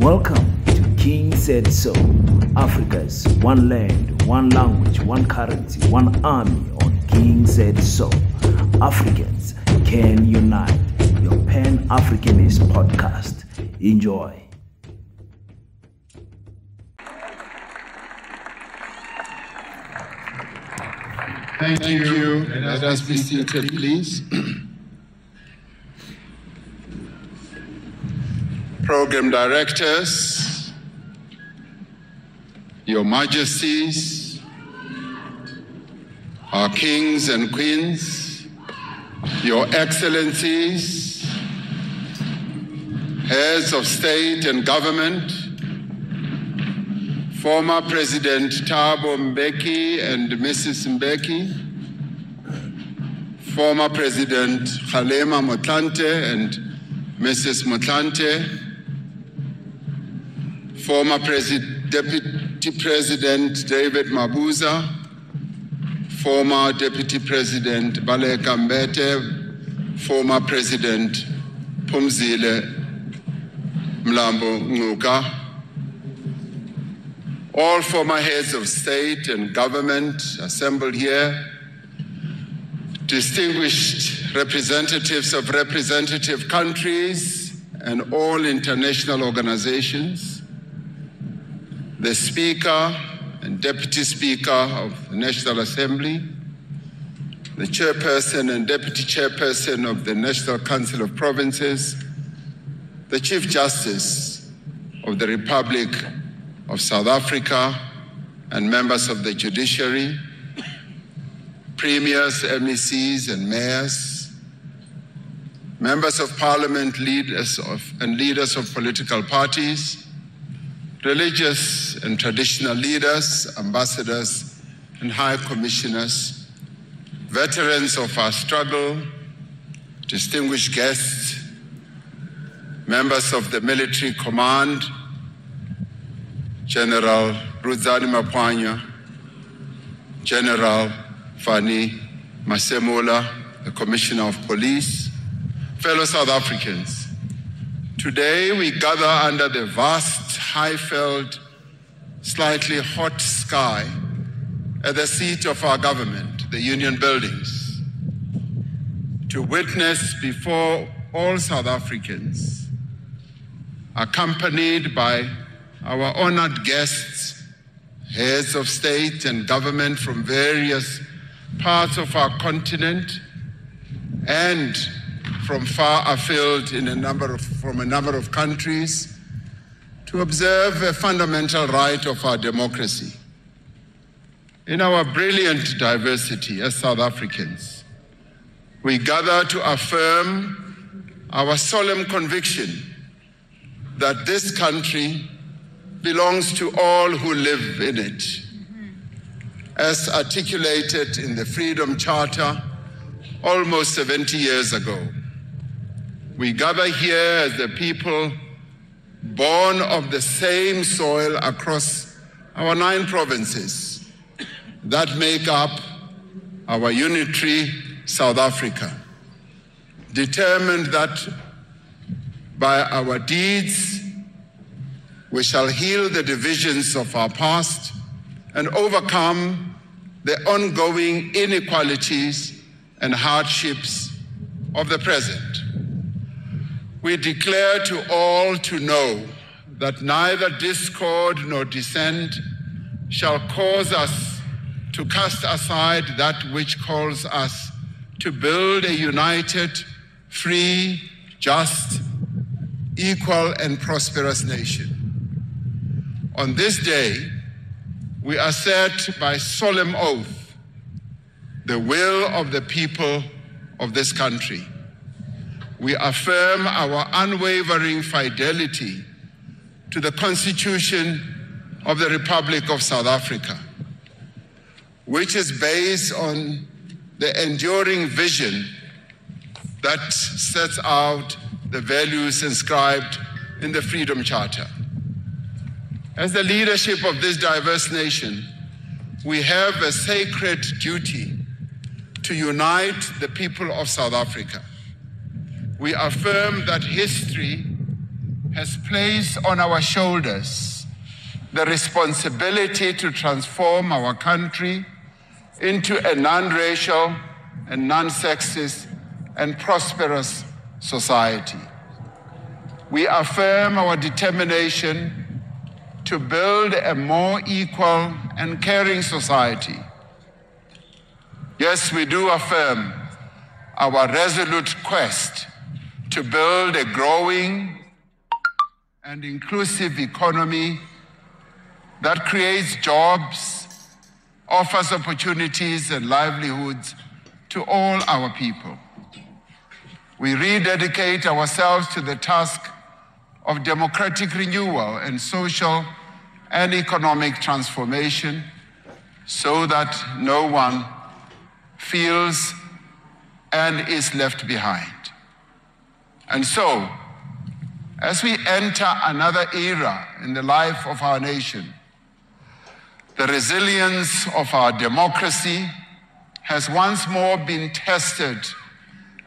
Welcome to King Said So, Africa's one land, one language, one currency, one army on King Said So. Africans can unite. Your Pan-Africanist podcast. Enjoy. Thank you. Let us be seated, please. Program directors, Your Majesties, our kings and queens, Your Excellencies, heads of state and government, former President Thabo Mbeki and Mrs. Mbeki, former President Kgalema Motlanthe and Mrs. Motlanthe, former Deputy President David Mabuza, former Deputy President Baleka Mbete, former President Phumzile Mlambo Ngcuka, all former heads of state and government assembled here, distinguished representatives of representative countries and all international organizations, the Speaker and Deputy Speaker of the National Assembly, the Chairperson and Deputy Chairperson of the National Council of Provinces, the Chief Justice of the Republic of South Africa, and members of the judiciary, premiers, MECs, and mayors, members of parliament, leaders of political parties, religious and traditional leaders, ambassadors, and high commissioners, veterans of our struggle, distinguished guests, members of the military command, General Ruzani Mapwanya, General Fani Masemola, the Commissioner of Police, fellow South Africans. Today we gather under the vast, high-felled, slightly hot sky at the seat of our government, the Union Buildings, to witness before all South Africans, accompanied by our honored guests, heads of state and government from various parts of our continent and from far afield from a number of countries, to observe a fundamental right of our democracy. In our brilliant diversity as South Africans, we gather to affirm our solemn conviction that this country belongs to all who live in it, as articulated in the Freedom Charter almost 70 years ago. We gather here as the people born of the same soil across our 9 provinces that make up our unitary South Africa, determined that by our deeds we shall heal the divisions of our past and overcome the ongoing inequalities and hardships of the present. We declare to all to know that neither discord nor dissent shall cause us to cast aside that which calls us to build a united, free, just, equal, and prosperous nation. On this day, we assert by solemn oath the will of the people of this country. We affirm our unwavering fidelity to the Constitution of the Republic of South Africa, which is based on the enduring vision that sets out the values inscribed in the Freedom Charter. As the leadership of this diverse nation, we have a sacred duty to unite the people of South Africa. We affirm that history has placed on our shoulders the responsibility to transform our country into a non-racial and non-sexist and prosperous society. We affirm our determination to build a more equal and caring society. Yes, we do affirm our resolute quest to build a growing and inclusive economy that creates jobs, offers opportunities and livelihoods to all our people. We rededicate ourselves to the task of democratic renewal and social and economic transformation so that no one feels and is left behind. And so, as we enter another era in the life of our nation, the resilience of our democracy has once more been tested,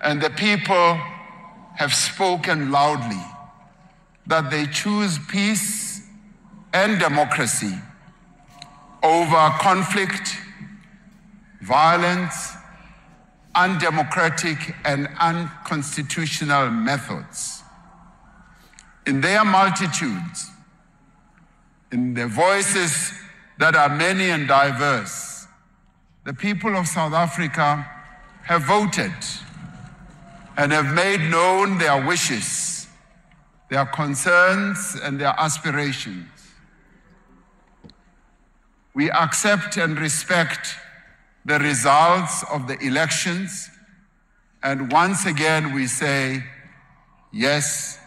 and the people have spoken loudly that they choose peace and democracy over conflict, violence, undemocratic and unconstitutional methods. In their multitudes, in their voices that are many and diverse, the people of South Africa have voted and have made known their wishes, their concerns, and their aspirations. We accept and respect the results of the elections, and once again we say, yes,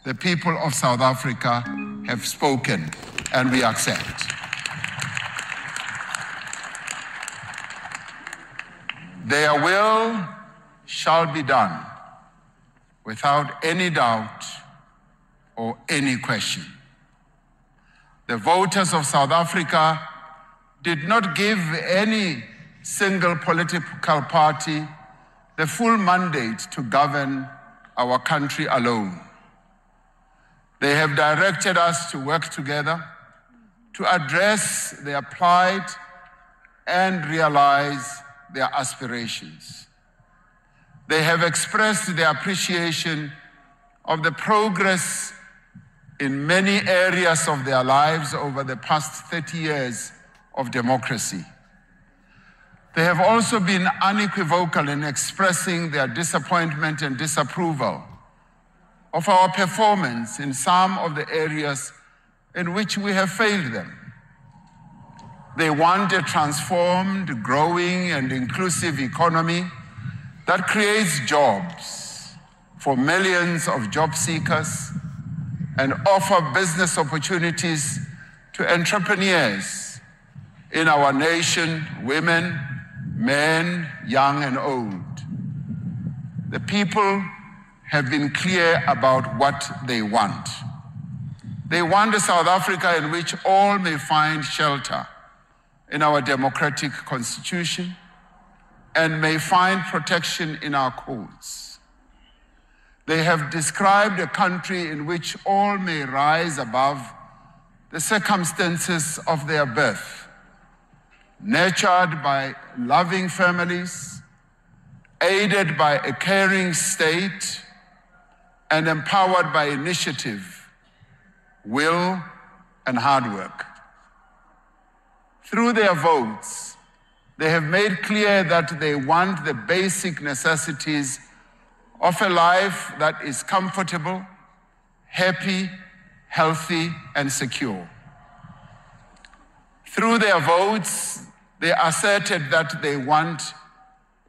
the people of South Africa have spoken, and we accept. Their will shall be done without any doubt or any question. The voters of South Africa did not give any single political party the full mandate to govern our country alone. They have directed us to work together to address their plight and realize their aspirations. They have expressed their appreciation of the progress in many areas of their lives over the past 30 years of democracy. They have also been unequivocal in expressing their disappointment and disapproval of our performance in some of the areas in which we have failed them. They want a transformed, growing, and inclusive economy that creates jobs for millions of job seekers and offer business opportunities to entrepreneurs in our nation, women, men, young and old. The people have been clear about what they want. They want a South Africa in which all may find shelter in our democratic constitution and may find protection in our courts. They have described a country in which all may rise above the circumstances of their birth, nurtured by loving families, aided by a caring state, and empowered by initiative, will, and hard work. Through their votes, they have made clear that they want the basic necessities of a life that is comfortable, happy, healthy, and secure. Through their votes, they asserted that they want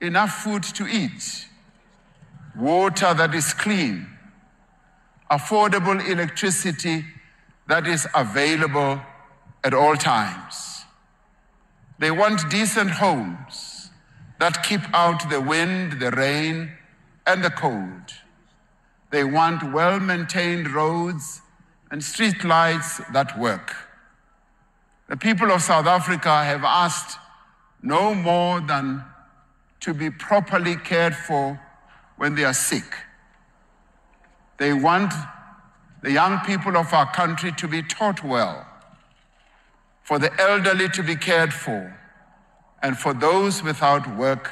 enough food to eat, water that is clean, affordable electricity that is available at all times. They want decent homes that keep out the wind, the rain, and the cold. They want well-maintained roads and street lights that work. The people of South Africa have asked no more than to be properly cared for when they are sick. They want the young people of our country to be taught well, for the elderly to be cared for, and for those without work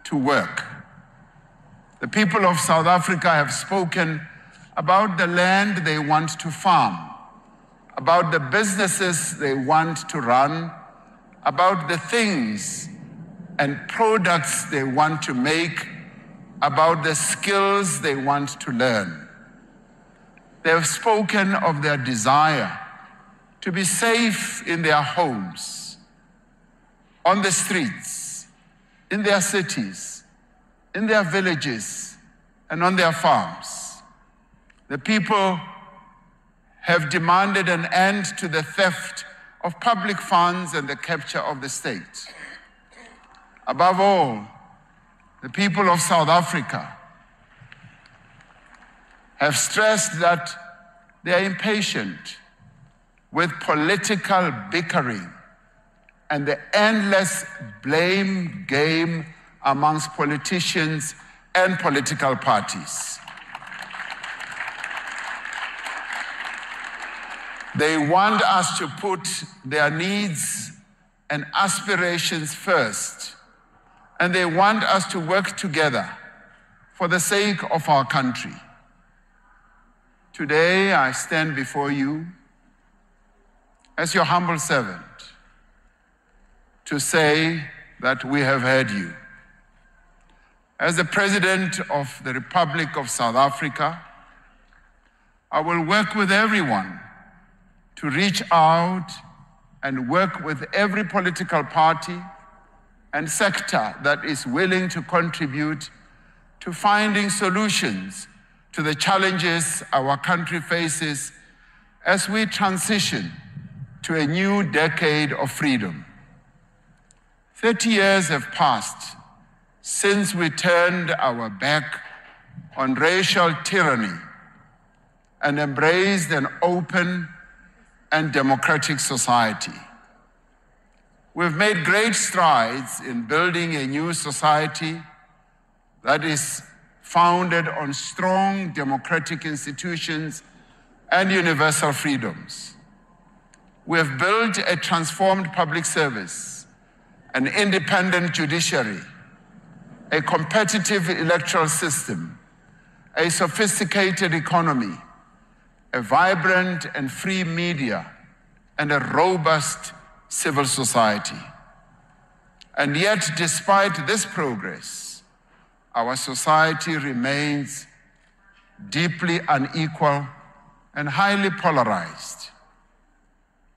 to work. The people of South Africa have spoken about the land they want to farm, about the businesses they want to run, about the things and products they want to make, about the skills they want to learn. They have spoken of their desire to be safe in their homes, on the streets, in their cities, in their villages, and on their farms. The people have demanded an end to the theft of public funds and the capture of the state. Above all, the people of South Africa have stressed that they are impatient with political bickering and the endless blame game amongst politicians and political parties. They want us to put their needs and aspirations first, and they want us to work together for the sake of our country. Today, I stand before you as your humble servant to say that we have heard you. As the President of the Republic of South Africa, I will work with everyone to reach out and work with every political party and sector that is willing to contribute to finding solutions to the challenges our country faces as we transition to a new decade of freedom. 30 years have passed since we turned our back on racial tyranny and embraced an open and democratic society. We've made great strides in building a new society that is founded on strong democratic institutions and universal freedoms. We have built a transformed public service, an independent judiciary, a competitive electoral system, a sophisticated economy, a vibrant and free media, and a robust civil society. And yet, despite this progress, our society remains deeply unequal and highly polarized.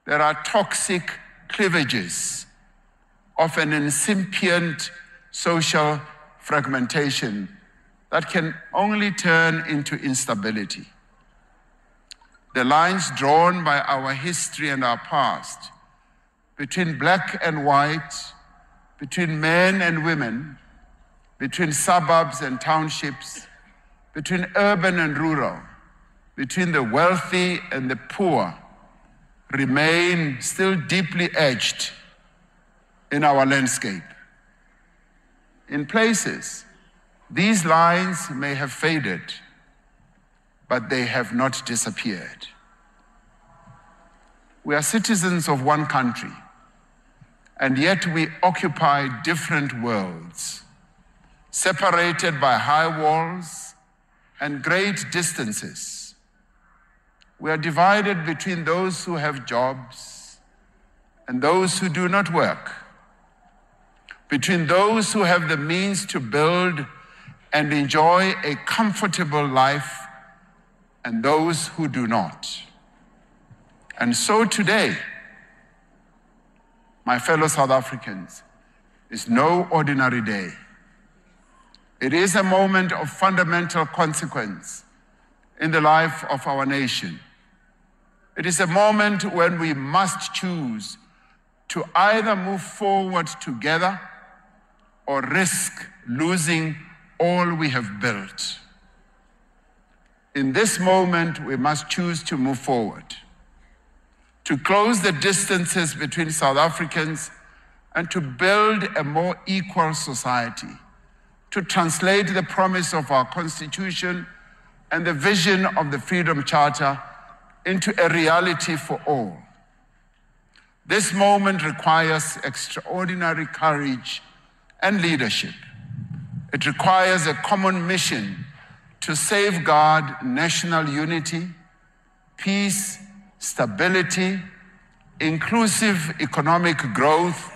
There are toxic cleavages of an incipient social fragmentation that can only turn into instability. The lines drawn by our history and our past between black and white, between men and women, between suburbs and townships, between urban and rural, between the wealthy and the poor, remain still deeply etched in our landscape. In places, these lines may have faded, but they have not disappeared. We are citizens of one country, and yet we occupy different worlds, separated by high walls and great distances. We are divided between those who have jobs and those who do not work, between those who have the means to build and enjoy a comfortable life and those who do not. And so today, my fellow South Africans, is no ordinary day. It is a moment of fundamental consequence in the life of our nation. It is a moment when we must choose to either move forward together or risk losing all we have built. In this moment, we must choose to move forward, to close the distances between South Africans and to build a more equal society, to translate the promise of our Constitution and the vision of the Freedom Charter into a reality for all. This moment requires extraordinary courage and leadership. It requires a common mission to safeguard national unity, peace, stability, inclusive economic growth,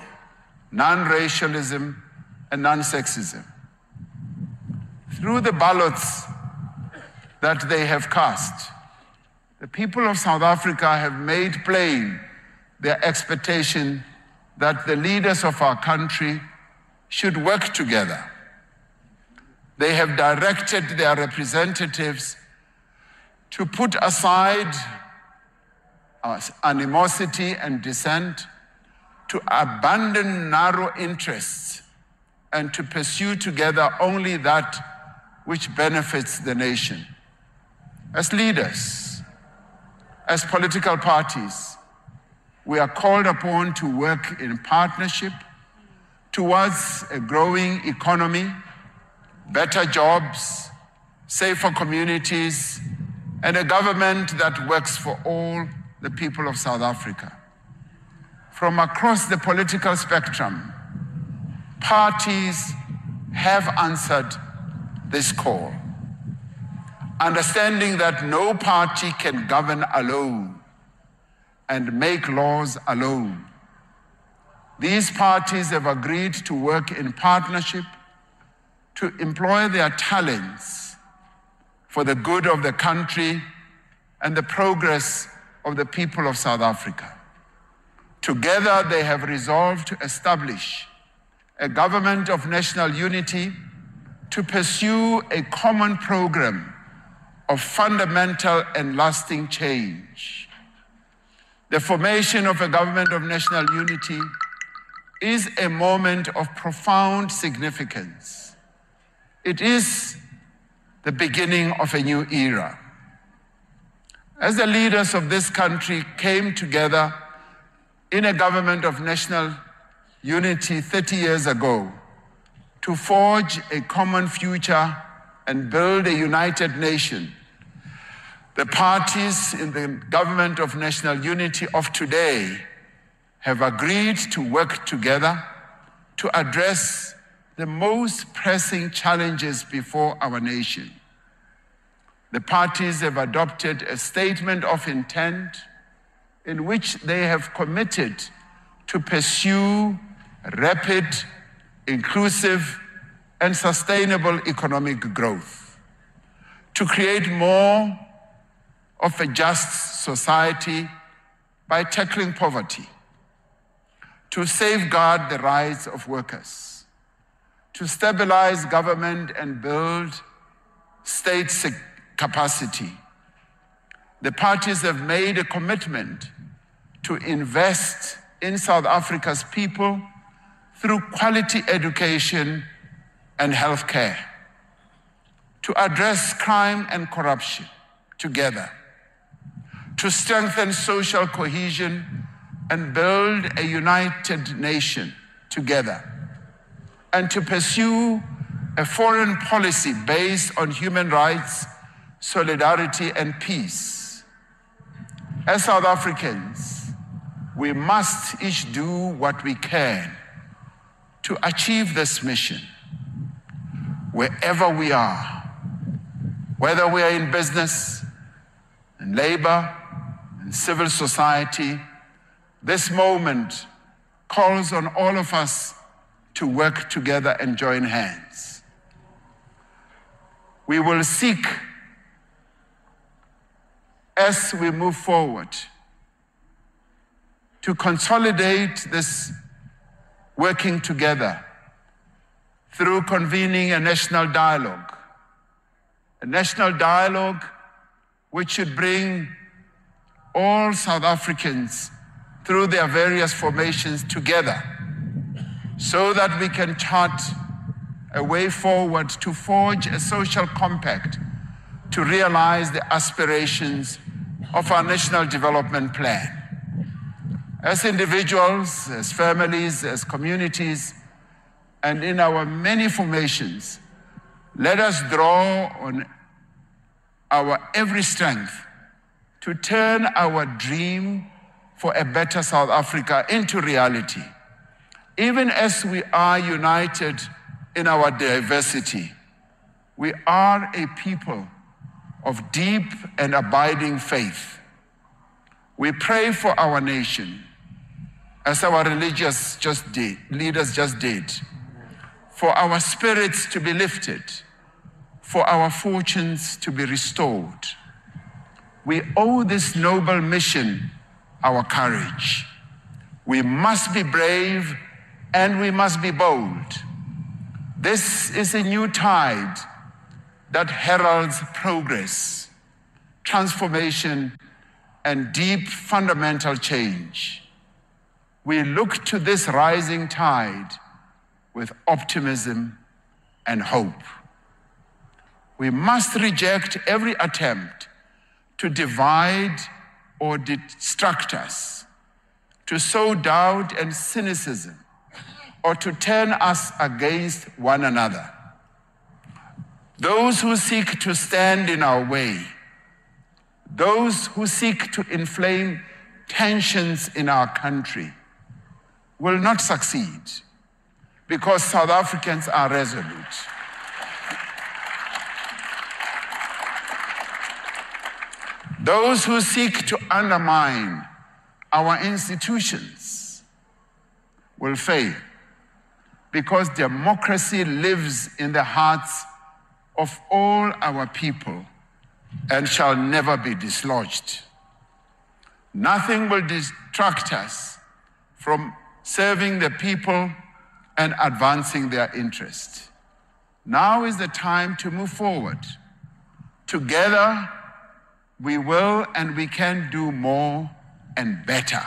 non-racialism, and non-sexism. Through the ballots that they have cast, the people of South Africa have made plain their expectation that the leaders of our country should work together. They have directed their representatives to put aside animosity and dissent, to abandon narrow interests, and to pursue together only that which benefits the nation. As leaders, as political parties, we are called upon to work in partnership towards a growing economy, better jobs, safer communities, and a government that works for all the people of South Africa. From across the political spectrum, parties have answered this call, understanding that no party can govern alone and make laws alone. These parties have agreed to work in partnership to employ their talents for the good of the country and the progress of the people of South Africa. Together, they have resolved to establish a government of national unity to pursue a common program of fundamental and lasting change. The formation of a government of national unity is a moment of profound significance. It is the beginning of a new era. As the leaders of this country came together in a government of national unity 30 years ago to forge a common future and build a united nation, the parties in the government of national unity of today have agreed to work together to address the most pressing challenges before our nation. The parties have adopted a statement of intent in which they have committed to pursue rapid, inclusive, and sustainable economic growth, to create more of a just society by tackling poverty, to safeguard the rights of workers, to stabilize government and build state capacity. The parties have made a commitment to invest in South Africa's people through quality education and healthcare, to address crime and corruption together, to strengthen social cohesion and build a united nation together, and to pursue a foreign policy based on human rights, solidarity, and peace. As South Africans, we must each do what we can to achieve this mission, wherever we are, whether we are in business, in labor, in civil society. This moment calls on all of us to work together and join hands. We will seek, as we move forward, to consolidate this working together through convening a national dialogue which should bring all South Africans through their various formations together so that we can chart a way forward to forge a social compact to realize the aspirations of our national development plan. As individuals, as families, as communities, and in our many formations, let us draw on our every strength to turn our dream for a better South Africa into reality. Even as we are united in our diversity, we are a people of deep and abiding faith. We pray for our nation, as our religious leaders just did, for our spirits to be lifted, for our fortunes to be restored. We owe this noble mission our courage. We must be brave and we must be bold. This is a new tide that heralds progress, transformation, and deep fundamental change. We look to this rising tide with optimism and hope. We must reject every attempt to divide or distract us, to sow doubt and cynicism, or to turn us against one another. Those who seek to stand in our way, those who seek to inflame tensions in our country, will not succeed, because South Africans are resolute. Those who seek to undermine our institutions will fail, because democracy lives in the hearts of all our people and shall never be dislodged. Nothing will distract us from serving the people and advancing their interest. Now is the time to move forward. Together, we will and we can do more and better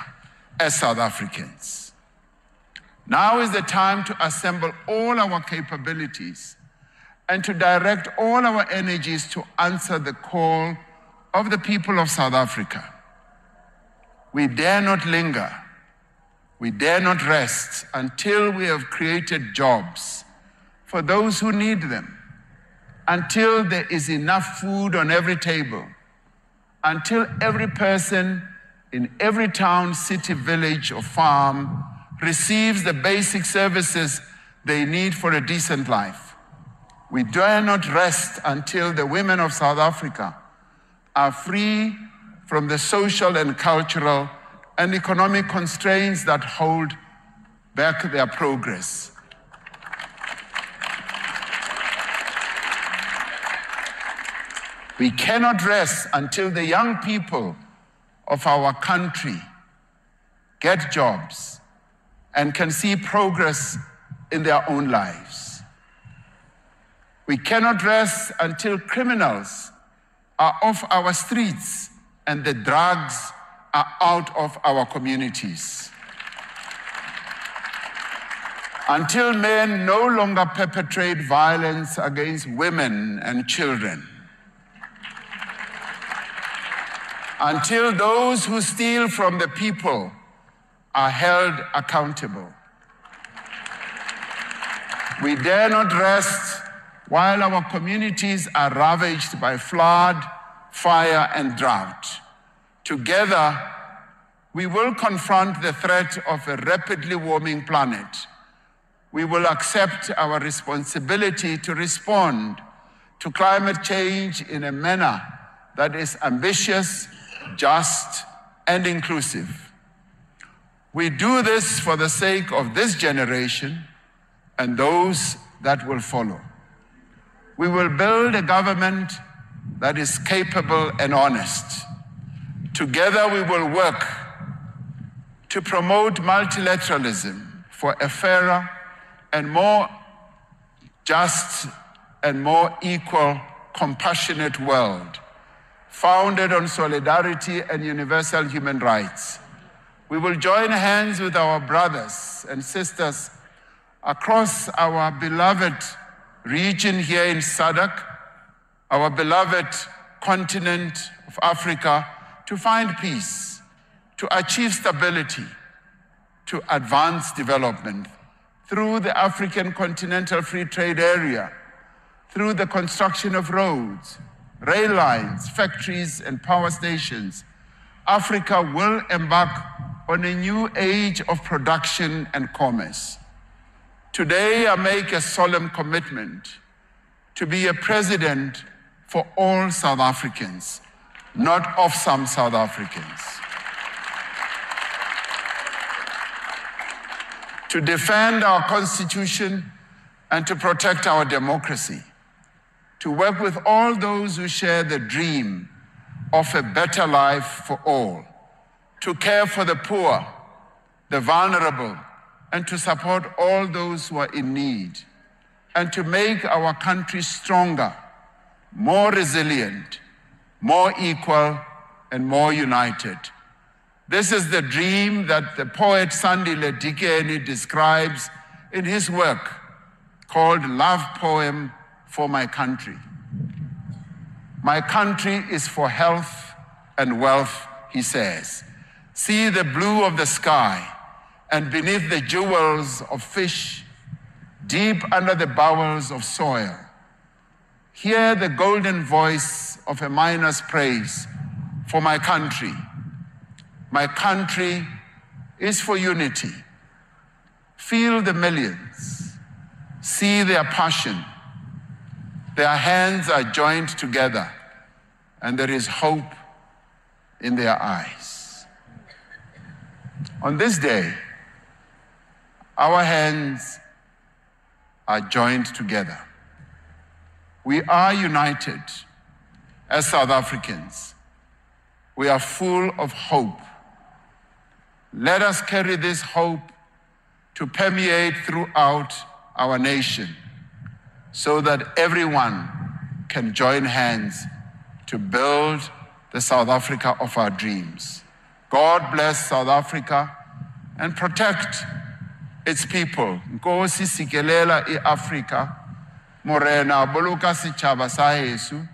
as South Africans. Now is the time to assemble all our capabilities and to direct all our energies to answer the call of the people of South Africa. We dare not linger. We dare not rest until we have created jobs for those who need them, until there is enough food on every table, until every person in every town, city, village, or farm receives the basic services they need for a decent life. We dare not rest until the women of South Africa are free from the social and cultural and economic constraints that hold back their progress. We cannot rest until the young people of our country get jobs and can see progress in their own lives. We cannot rest until criminals are off our streets and the drugs are out of our communities. Until men no longer perpetrate violence against women and children. Until those who steal from the people are held accountable. We dare not rest while our communities are ravaged by flood, fire, and drought. Together, we will confront the threat of a rapidly warming planet. We will accept our responsibility to respond to climate change in a manner that is ambitious, just, and inclusive. We do this for the sake of this generation and those that will follow. We will build a government that is capable and honest. Together we will work to promote multilateralism for a fairer and more just and more equal, compassionate world, founded on solidarity and universal human rights. We will join hands with our brothers and sisters across our beloved region here in SADC, our beloved continent of Africa, to find peace, to achieve stability, to advance development through the African Continental Free Trade Area, through the construction of roads, rail lines, factories, and power stations, Africa will embark on a new age of production and commerce. Today, I make a solemn commitment to be a president for all South Africans, not of some South Africans. To defend our Constitution and to protect our democracy. To work with all those who share the dream of a better life for all. To care for the poor, the vulnerable, and to support all those who are in need. And to make our country stronger, more resilient, more equal, and more united. This is the dream that the poet Sandile Dikeni describes in his work called Love Poem for My Country. My country is for health and wealth, he says. See the blue of the sky, and beneath the jewels of fish, deep under the bowels of soil. Hear the golden voice of a miner's praise for my country. My country is for unity. Feel the millions. See their passion. Their hands are joined together, and there is hope in their eyes. On this day, our hands are joined together. We are united as South Africans. We are full of hope. Let us carry this hope to permeate throughout our nation so that everyone can join hands to build the South Africa of our dreams. God bless South Africa and protect its people. Nkosi sikelela iAfrika, morena boloka setjhaba sa heso.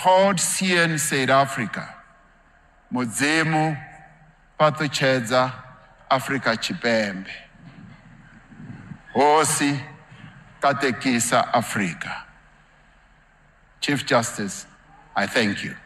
God seën Suid-Afrika. Modimo patotshedza Afrika Tshipembe. Hosi katekisa Afrika. Chief Justice, I thank you.